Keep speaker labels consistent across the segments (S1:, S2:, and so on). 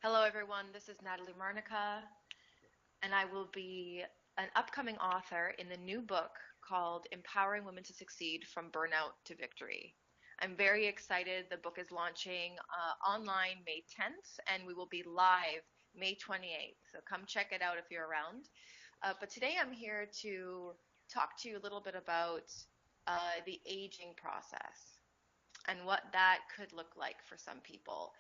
S1: Hello, everyone. This is Natalie Marnica, and I will be an upcoming author in the new book called Empowering Women to Succeed from Burnout to Victory. I'm very excited. The book is launching online May 10th, and we will be live May 28th. So come check it out if you're around. But today I'm here to talk to you a little bit about the aging process and what that could look like for some people.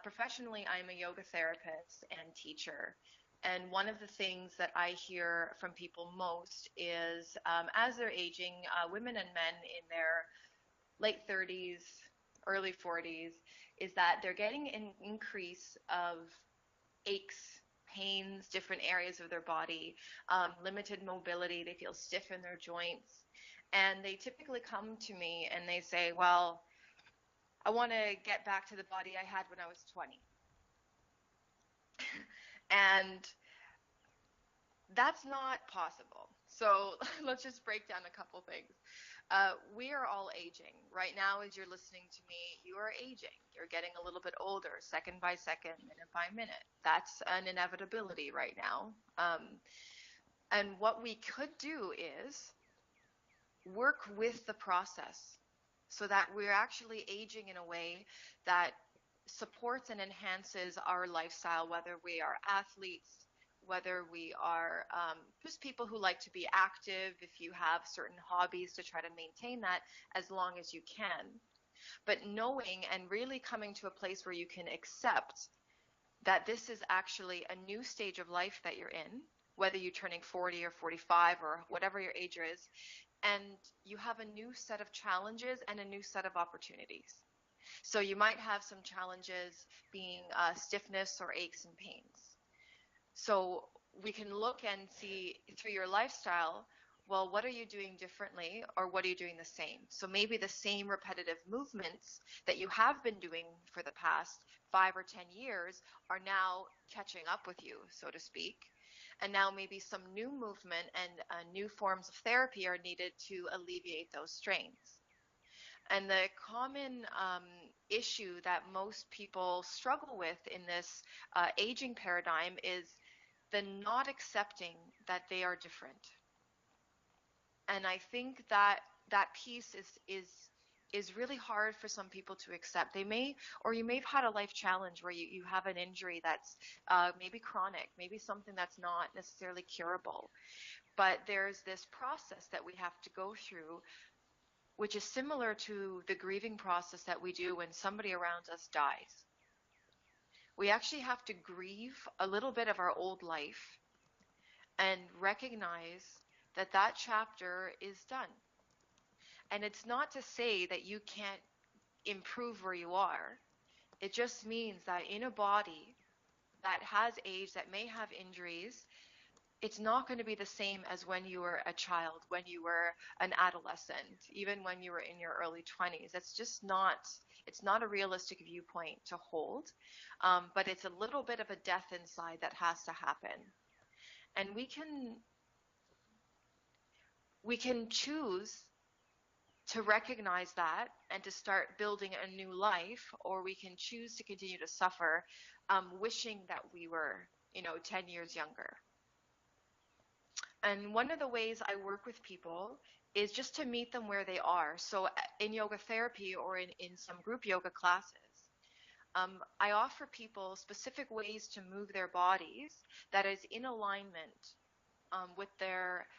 S1: Professionally, I'm a yoga therapist and teacher. And one of the things that I hear from people most is as they're aging, women and men in their late 30s, early 40s, is that they're getting an increase of aches, pains, different areas of their body, limited mobility. They feel stiff in their joints. And they typically come to me and they say, well, I want to get back to the body I had when I was 20. And that's not possible. So let's just break down a couple things. We are all aging. Right now, as you're listening to me, you are aging. You're getting a little bit older, second by second, minute by minute. That's an inevitability right now. And what we could do is work with the process so that we're actually aging in a way that supports and enhances our lifestyle, whether we are athletes, whether we are just people who like to be active, if you have certain hobbies to try to maintain that as long as you can. But knowing and really coming to a place where you can accept that this is actually a new stage of life that you're in, whether you're turning 40 or 45 or whatever your age is, and you have a new set of challenges and a new set of opportunities. So you might have some challenges being stiffness or aches and pains. So we can look and see through your lifestyle, well, what are you doing differently or what are you doing the same? So maybe the same repetitive movements that you have been doing for the past 5 or 10 years are now catching up with you, so to speak. And now maybe some new movement and new forms of therapy are needed to alleviate those strains. And the common issue that most people struggle with in this aging paradigm is the not accepting that they are different. And I think that that piece is really hard for some people to accept. They may, or you may have had a life challenge where you have an injury that's maybe chronic, maybe something that's not necessarily curable. But there's this process that we have to go through, which is similar to the grieving process that we do when somebody around us dies. We actually have to grieve a little bit of our old life and recognize that that chapter is done. And it's not to say that you can't improve where you are. It just means that in a body that has age, that may have injuries, it's not going to be the same as when you were a child, when you were an adolescent, even when you were in your early 20s. That's just not, it's not a realistic viewpoint to hold, but it's a little bit of a death inside that has to happen. And we can choose to recognize that and to start building a new life, or we can choose to continue to suffer, wishing that we were, 10 years younger. And one of the ways I work with people is just to meet them where they are. So in yoga therapy or in some group yoga classes, I offer people specific ways to move their bodies that is in alignment with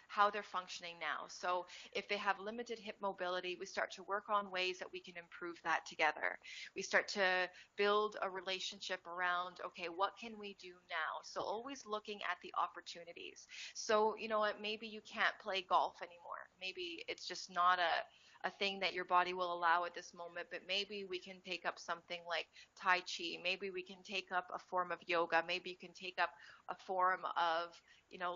S1: how they're functioning now. So if they have limited hip mobility, we start to work on ways that we can improve that together. We start to build a relationship around, okay, what can we do now? So always looking at the opportunities. So, you know what, maybe you can't play golf anymore. Maybe it's just not a thing that your body will allow at this moment, but maybe we can take up something like Tai Chi. Maybe we can take up a form of yoga. Maybe you can take up a form of,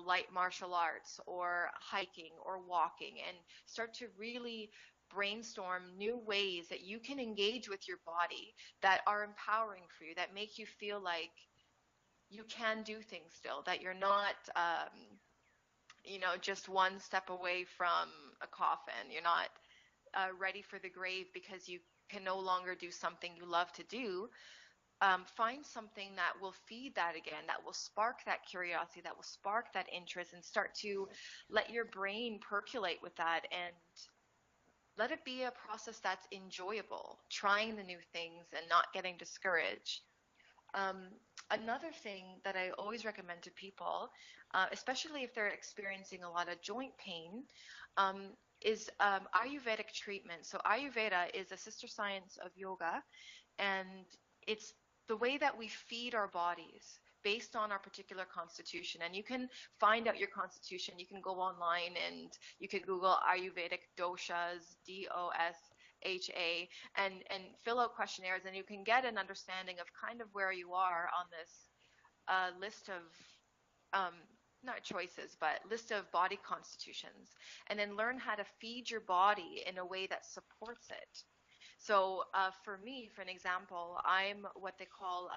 S1: light martial arts or hiking or walking, and start to really brainstorm new ways that you can engage with your body that are empowering for you, that make you feel like you can do things still, that you're not, just one step away from a coffin. You're not ready for the grave because you can no longer do something you love to do, find something that will feed that again, that will spark that curiosity, that will spark that interest, and start to let your brain percolate with that, and let it be a process that's enjoyable, trying the new things and not getting discouraged. Um, Another thing that I always recommend to people, especially if they're experiencing a lot of joint pain, um, is Ayurvedic treatment. So Ayurveda is a sister science of yoga, and it's the way that we feed our bodies based on our particular constitution. And you can find out your constitution. You can go online and you can Google Ayurvedic doshas, DOSHA, and fill out questionnaires, and you can get an understanding of kind of where you are on this list of um, not choices, but list of body constitutions, and then learn how to feed your body in a way that supports it. So for me, for an example, I'm what they call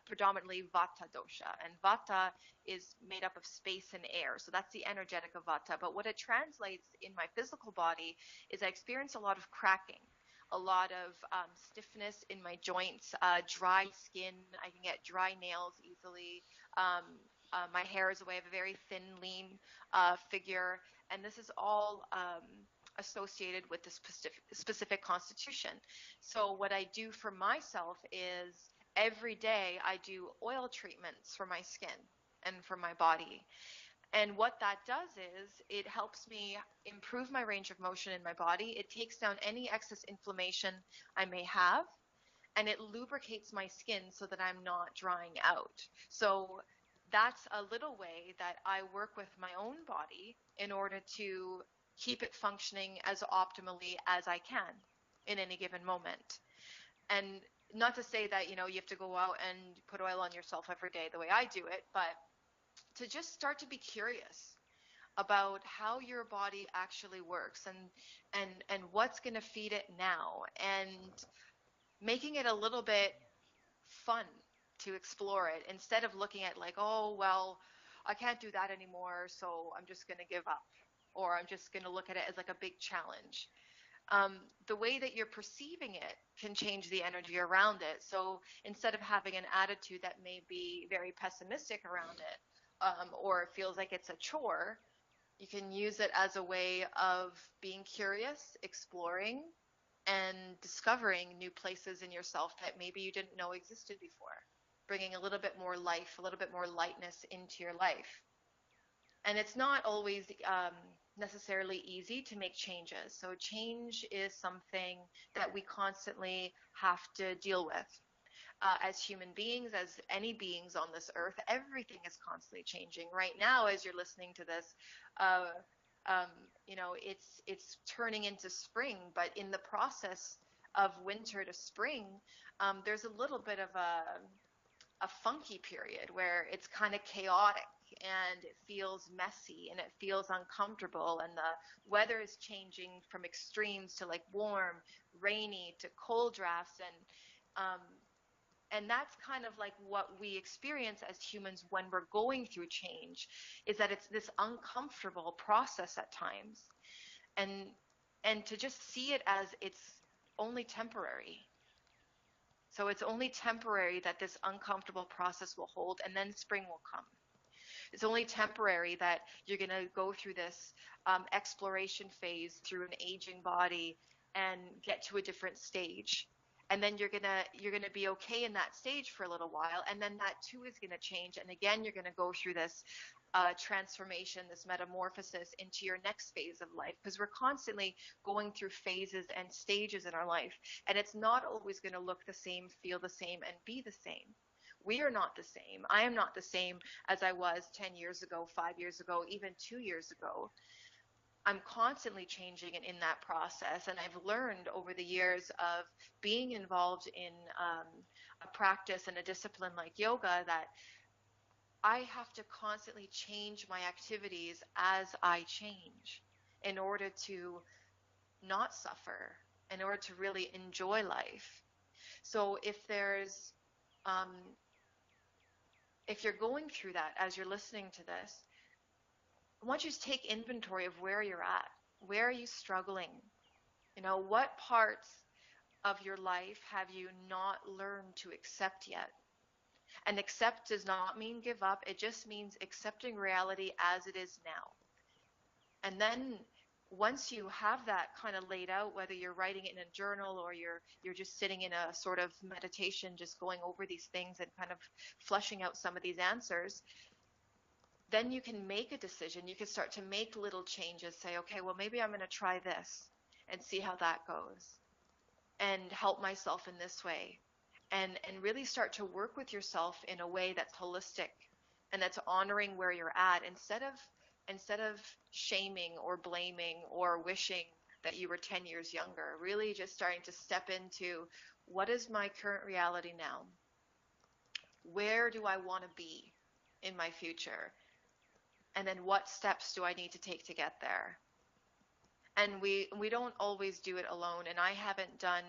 S1: predominantly Vata dosha, and Vata is made up of space and air. So that's the energetic of Vata. But what it translates in my physical body is I experience a lot of cracking, a lot of stiffness in my joints, dry skin. I can get dry nails easily. Um, my hair is away. I have a very thin, lean figure, and this is all associated with the specific constitution. So what I do for myself is every day I do oil treatments for my skin and for my body. And what that does is it helps me improve my range of motion in my body. It takes down any excess inflammation I may have, and it lubricates my skin so that I'm not drying out. So that's a little way that I work with my own body in order to keep it functioning as optimally as I can in any given moment. And not to say that, you have to go out and put oil on yourself every day the way I do it, but to just start to be curious about how your body actually works, and what's going to feed it now, and making it a little bit fun to explore it, instead of looking at like, oh, well, I can't do that anymore, so I'm just going to give up, or I'm just going to look at it as like a big challenge. The way that you're perceiving it can change the energy around it. So instead of having an attitude that may be very pessimistic around it, or it feels like it's a chore, you can use it as a way of being curious, exploring, and discovering new places in yourself that maybe you didn't know existed before, bringing a little bit more life, a little bit more lightness into your life. And it's not always necessarily easy to make changes. So change is something that we constantly have to deal with. As human beings, as any beings on this earth, everything is constantly changing. Right now, as you're listening to this, uh, um, it's turning into spring, but in the process of winter to spring, there's a little bit of a funky period where it's kind of chaotic, and it feels messy, and it feels uncomfortable, and the weather is changing from extremes to like warm, rainy to cold drafts, and that's kind of like what we experience as humans when we're going through change, is that it's this uncomfortable process at times, and and to just see it as it's only temporary. So it's only temporary that this uncomfortable process will hold, and then spring will come. It's only temporary that you're going to go through this exploration phase through an aging body and get to a different stage. And then you're gonna be okay in that stage for a little while, and then that too is going to change. And again, you're going to go through this transformation, this metamorphosis into your next phase of life, because we're constantly going through phases and stages in our life, and it's not always going to look the same, feel the same, and be the same. We are not the same. I am not the same as I was 10 years ago, 5 years ago, even 2 years ago. I'm constantly changing in that process. And I've learned over the years of being involved in a practice and a discipline like yoga that I have to constantly change my activities as I change in order to not suffer, in order to really enjoy life. So um, if you're going through that as you're listening to this, I want you to take inventory of where you're at. Where are you struggling? What parts of your life have you not learned to accept yet? And accept does not mean give up. It just means accepting reality as it is now. And then once you have that kind of laid out, whether you're writing it in a journal or you're just sitting in a sort of meditation, just going over these things and kind of fleshing out some of these answers, then you can make a decision. You can start to make little changes. Say, okay, well, maybe I'm going to try this and see how that goes and help myself in this way. And really start to work with yourself in a way that's holistic and that's honoring where you're at, instead of shaming or blaming or wishing that you were 10 years younger. Really just starting to step into, what is my current reality now? Where do I want to be in my future? And then what steps do I need to take to get there? And we don't always do it alone. And I haven't done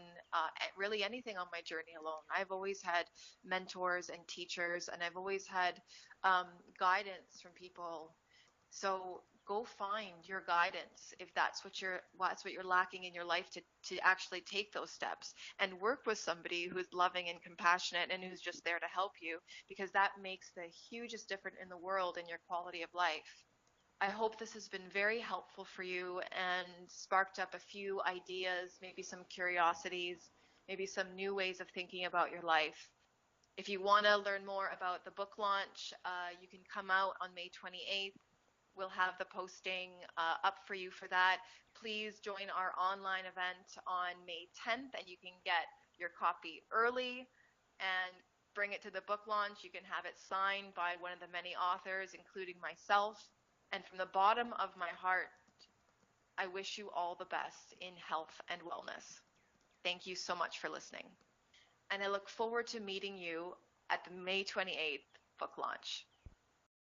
S1: really anything on my journey alone. I've always had mentors and teachers, and I've always had guidance from people. So go find your guidance if that's what you're lacking in your life, to actually take those steps and work with somebody who's loving and compassionate and who's just there to help you, because that makes the hugest difference in the world in your quality of life. I hope this has been very helpful for you and sparked up a few ideas, maybe some curiosities, maybe some new ways of thinking about your life. If you want to learn more about the book launch, you can come out on May 28th. We'll have the posting up for you for that. Please join our online event on May 10th, and you can get your copy early and bring it to the book launch. You can have it signed by one of the many authors, including myself. And from the bottom of my heart, I wish you all the best in health and wellness. Thank you so much for listening. And I look forward to meeting you at the May 28th book launch.